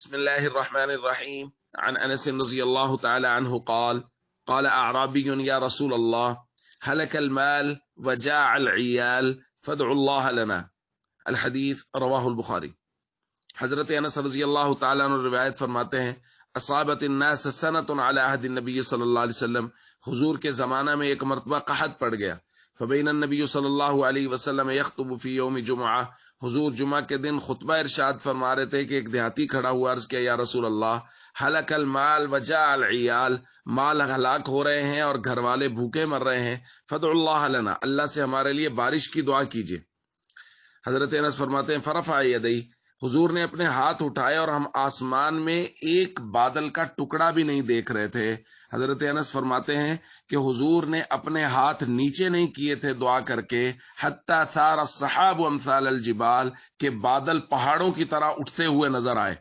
بسم الله الرحمن الرحيم عن أنس رضي الله تعالى عنه قال قال أعرابي يا رسول الله هلك المال وجاع العيال فادعوا الله لنا الحديث رواه البخاري۔ حضرت انس رضی اللہ تعالیٰ عنہ روایت فرماتے ہیں اصابت الناس سنۃ علی عہد النبی صلی اللہ علیہ وسلم، حضور کے زمانہ میں ایک مرتبہ قحط پڑ گیا۔ فبین النبی صلی اللہ علیہ وسلم یخطب فی یوم جمعہ، حضور جمعہ کے دن خطبہ ارشاد فرما رہے تھے کہ ایک دیہاتی کھڑا ہوا، عرض کیا یا رسول اللہ ہلک المال وجاع العیال، مال ہلاک ہو رہے ہیں اور گھر والے بھوکے مر رہے ہیں، فادعوا اللہ لنا، اللہ سے ہمارے لیے بارش کی دعا کیجیے۔ حضرت انس فرماتے ہیں فرفع یدیہ، حضور نے اپنے ہاتھ اٹھائے اور ہم آسمان میں ایک بادل کا ٹکڑا بھی نہیں دیکھ رہے تھے۔ حضرت انس فرماتے ہیں کہ حضور نے اپنے ہاتھ نیچے نہیں کیے تھے دعا کر کے، حتی ثار السحاب امثال الجبال، کہ بادل پہاڑوں کی طرح اٹھتے ہوئے نظر آئے۔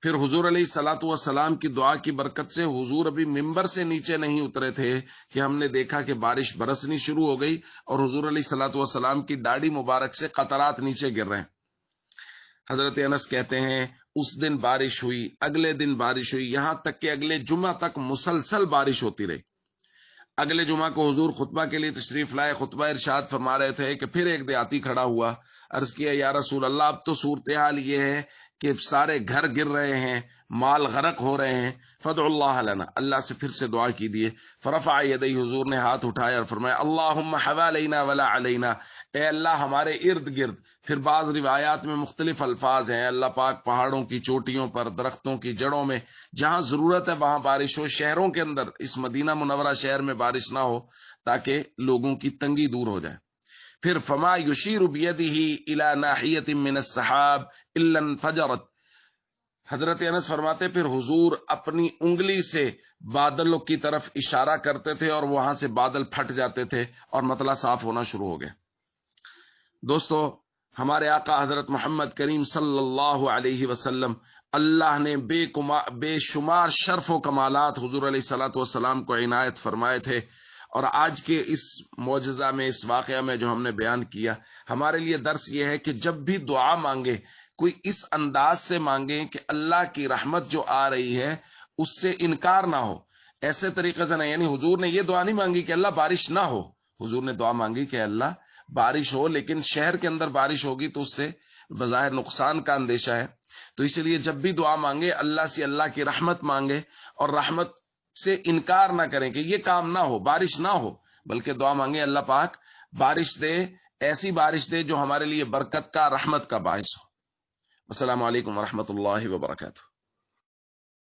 پھر حضور علیہ الصلوۃ والسلام کی دعا کی برکت سے حضور ابھی ممبر سے نیچے نہیں اترے تھے کہ ہم نے دیکھا کہ بارش برسنی شروع ہو گئی اور حضور علیہ الصلوۃ والسلام کی داڑھی مبارک سے قطرات نیچے گر رہے ہیں۔ حضرت انس کہتے ہیں اس دن بارش ہوئی، اگلے دن بارش ہوئی، یہاں تک کہ اگلے جمعہ تک مسلسل بارش ہوتی رہی۔ اگلے جمعہ کو حضور خطبہ کے لیے تشریف لائے، خطبہ ارشاد فرما رہے تھے کہ پھر ایک دیہاتی کھڑا ہوا، عرض کیا یا رسول اللہ اب تو صورتحال یہ ہے کہ سارے گھر گر رہے ہیں، مال غرق ہو رہے ہیں، فادعوا اللہ لنا، اللہ سے پھر سے دعا کی دیے۔ فرفع یدیہ، حضور نے ہاتھ اٹھایا اور فرمایا اللہم حوالینا ولا علینا، اے اللہ ہمارے ارد گرد۔ پھر بعض روایات میں مختلف الفاظ ہیں، اللہ پاک پہاڑوں کی چوٹیوں پر، درختوں کی جڑوں میں جہاں ضرورت ہے وہاں بارش ہو، شہروں کے اندر اس مدینہ منورہ شہر میں بارش نہ ہو تاکہ لوگوں کی تنگی دور ہو جائے۔ پھر فما یشیر بیدہ الی ناحیۃ من السحاب الا انفجرت، حضرت انس فرماتے پھر حضور اپنی انگلی سے بادلوں کی طرف اشارہ کرتے تھے اور وہاں سے بادل پھٹ جاتے تھے اور مطلع صاف ہونا شروع ہو گیا۔ دوستو، ہمارے آقا حضرت محمد کریم صلی اللہ علیہ وسلم، اللہ نے بے شمار شرف و کمالات حضور علیہ الصلوۃ والسلام کو عنایت فرمائے تھے، اور آج کے اس معجزہ میں، اس واقعہ میں جو ہم نے بیان کیا، ہمارے لیے درس یہ ہے کہ جب بھی دعا مانگے کوئی اس انداز سے مانگیں کہ اللہ کی رحمت جو آ رہی ہے اس سے انکار نہ ہو، ایسے طریقے سے نہیں۔ یعنی حضور نے یہ دعا نہیں مانگی کہ اللہ بارش نہ ہو، حضور نے دعا مانگی کہ اللہ بارش ہو، لیکن شہر کے اندر بارش ہوگی تو اس سے بظاہر نقصان کا اندیشہ ہے، تو اس لیے جب بھی دعا مانگے اللہ سے اللہ کی رحمت مانگے اور رحمت سے انکار نہ کریں کہ یہ کام نہ ہو، بارش نہ ہو، بلکہ دعا مانگے اللہ پاک بارش دے، ایسی بارش دے جو ہمارے لیے برکت کا، رحمت کا باعث ہو۔ السلام علیکم ورحمۃ اللہ وبرکاتہ۔